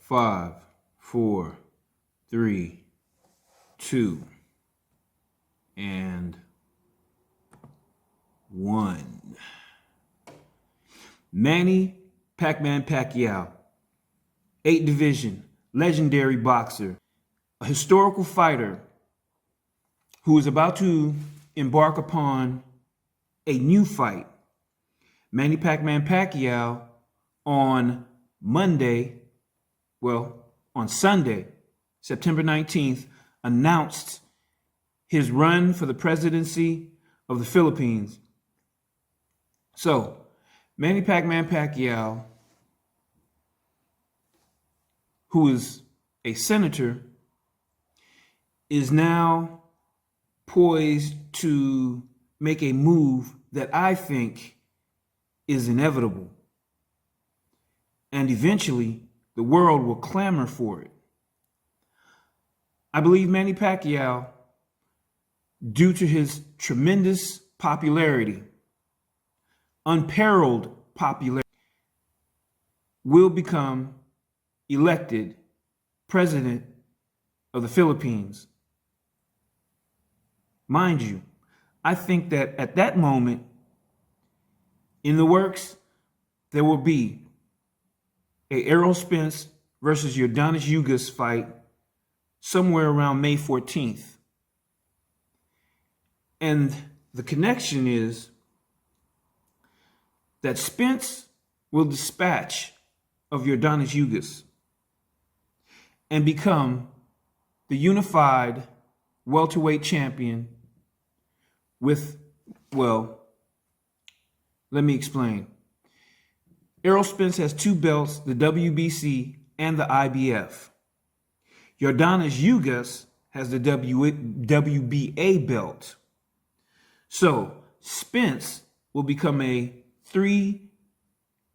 5, 4, 3, 2, and 1. Manny Pacquiao, 8 division, legendary boxer, a historical fighter who is about to embark upon a new fight. Manny Pacquiao on Sunday, September 19th, announced his run for the presidency of the Philippines. So, Manny Pacquiao, who is a senator, is now poised to make a move that I think is inevitable. And eventually, the world will clamor for it. I believe Manny Pacquiao, due to his tremendous popularity, unparalleled popularity, will become elected president of the Philippines. Mind you, I think that at that moment, in the works, there will be a Errol Spence versus Yordenis Ugas fight somewhere around May 14th. And the connection is that Spence will dispatch of Yordenis Ugas and become the unified welterweight champion with, let me explain. Errol Spence has 2 belts, the WBC and the IBF. Yordenis Ugas has the WBA belt. So Spence will become a 3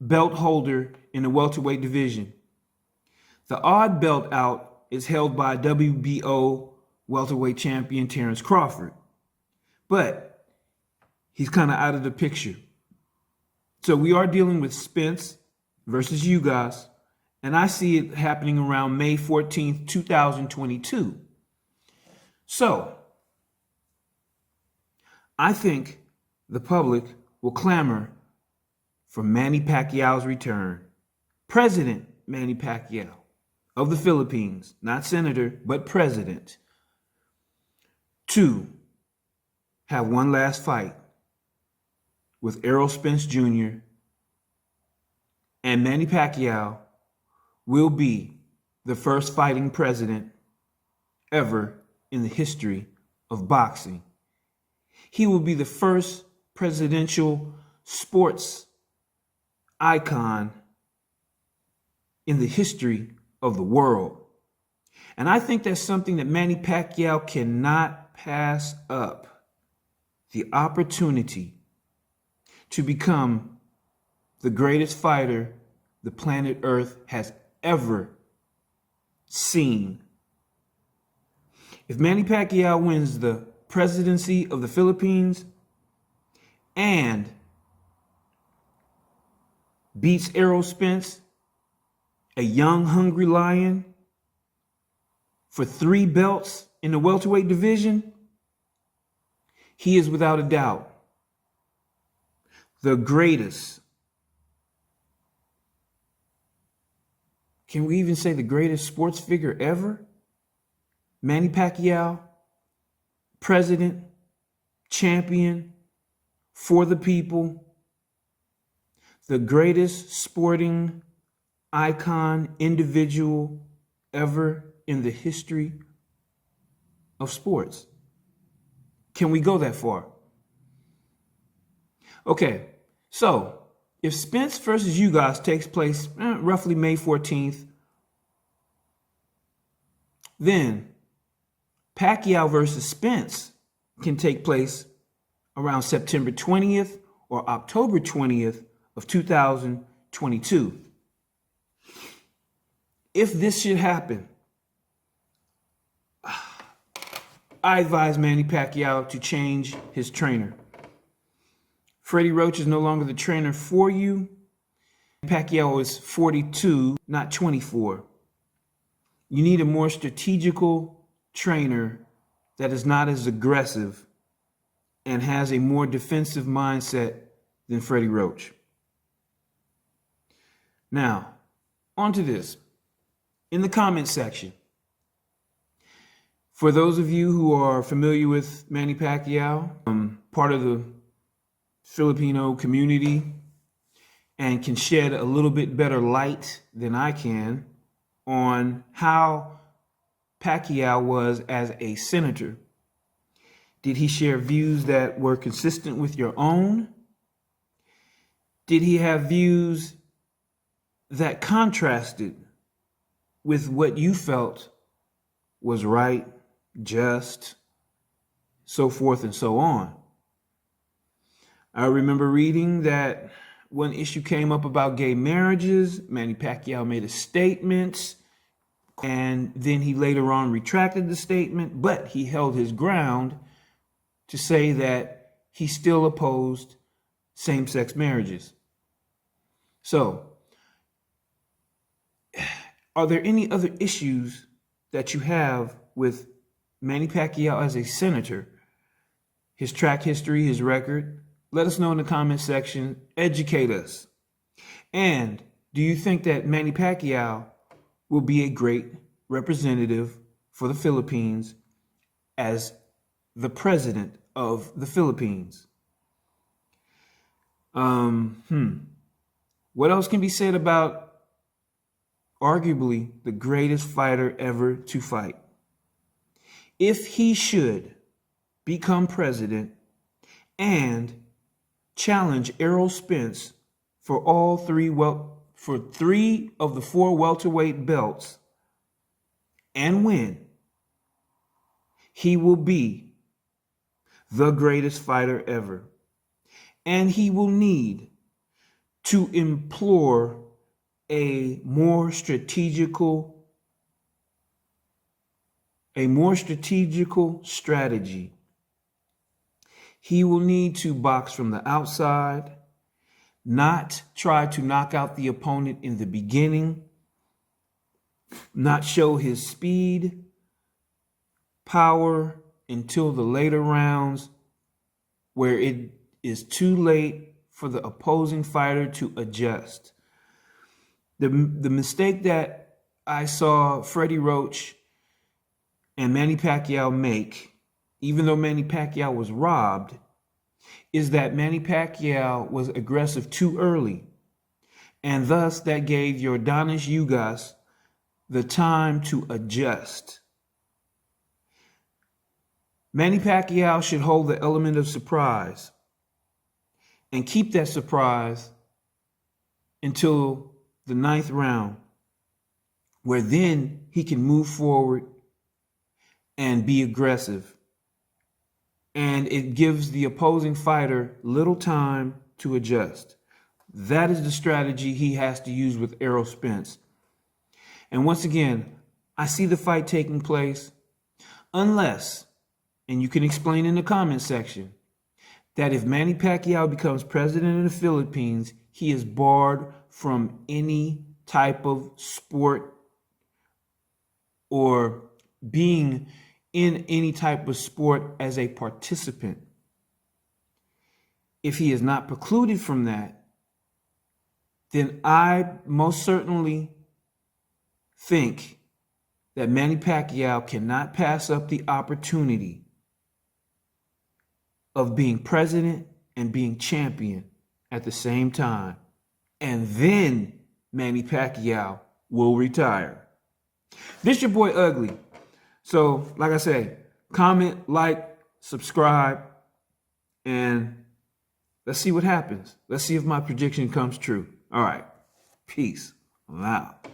belt holder in the welterweight division. The odd belt out is held by WBO welterweight champion Terrence Crawford. But he's kind of out of the picture. So we are dealing with Spence versus Ugas, and I see it happening around May 14th, 2022. So I think the public will clamor for Manny Pacquiao's return. President Manny Pacquiao of the Philippines, not senator, but president, to have one last fight with Errol Spence Jr. And Manny Pacquiao will be the first fighting president ever in the history of boxing. He will be the first presidential sports icon in the history of the world. And I think that's something that Manny Pacquiao cannot pass up. The opportunity to become the greatest fighter the planet Earth has ever seen. If Manny Pacquiao wins the presidency of the Philippines and beats Errol Spence, a young, hungry lion, for 3 belts in the welterweight division, he is without a doubt the greatest. Can we even say the greatest sports figure ever? Manny Pacquiao, president, champion, for the people, the greatest sporting icon, individual ever in the history of sports. Can we go that far? Okay, so if Spence versus Ugas takes place roughly May 14th, then Pacquiao versus Spence can take place around September 20th or October 20th of 2022. If this should happen, I advise Manny Pacquiao to change his trainer. Freddie Roach is no longer the trainer for you. Pacquiao is 42, not 24. You need a more strategical trainer that is not as aggressive and has a more defensive mindset than Freddie Roach. Now, on to this. In the comment section, for those of you who are familiar with Manny Pacquiao, part of the Filipino community, and can shed a little bit better light than I can on how Pacquiao was as a senator. Did he share views that were consistent with your own? Did he have views that contrasted with what you felt was right, just, so forth and so on? I remember reading that one issue came up about gay marriages. Manny Pacquiao made a statement, and then he later on retracted the statement, but he held his ground to say that he still opposed same-sex marriages. So, are there any other issues that you have with Manny Pacquiao as a senator? His track history, his record? Let us know in the comment section. Educate us. And do you think that Manny Pacquiao will be a great representative for the Philippines as the president of the Philippines? What else can be said about arguably the greatest fighter ever to fight? If he should become president and challenge Errol Spence for three of the 4 welterweight belts and win, he will be the greatest fighter ever. And he will need to implore a more strategical strategy. He will need to box from the outside, not try to knock out the opponent in the beginning, not show his speed, power until the later rounds where it is too late for the opposing fighter to adjust. The mistake that I saw Freddie Roach and Manny Pacquiao make, even though Manny Pacquiao was robbed, is that Manny Pacquiao was aggressive too early. And thus that gave Yordenis Ugas the time to adjust. Manny Pacquiao should hold the element of surprise and keep that surprise until the 9th round, where then he can move forward and be aggressive. And it gives the opposing fighter little time to adjust. That is the strategy he has to use with Errol Spence. And once again, I see the fight taking place unless, and you can explain in the comment section, that if Manny Pacquiao becomes president of the Philippines, he is barred from any type of sport or being in any type of sport as a participant. If he is not precluded from that, then I most certainly think that Manny Pacquiao cannot pass up the opportunity of being president and being champion at the same time. And then Manny Pacquiao will retire. This your boy Ugly. So, like I say, comment, like, subscribe, and let's see what happens. Let's see if my prediction comes true. All right. Peace. I'm out.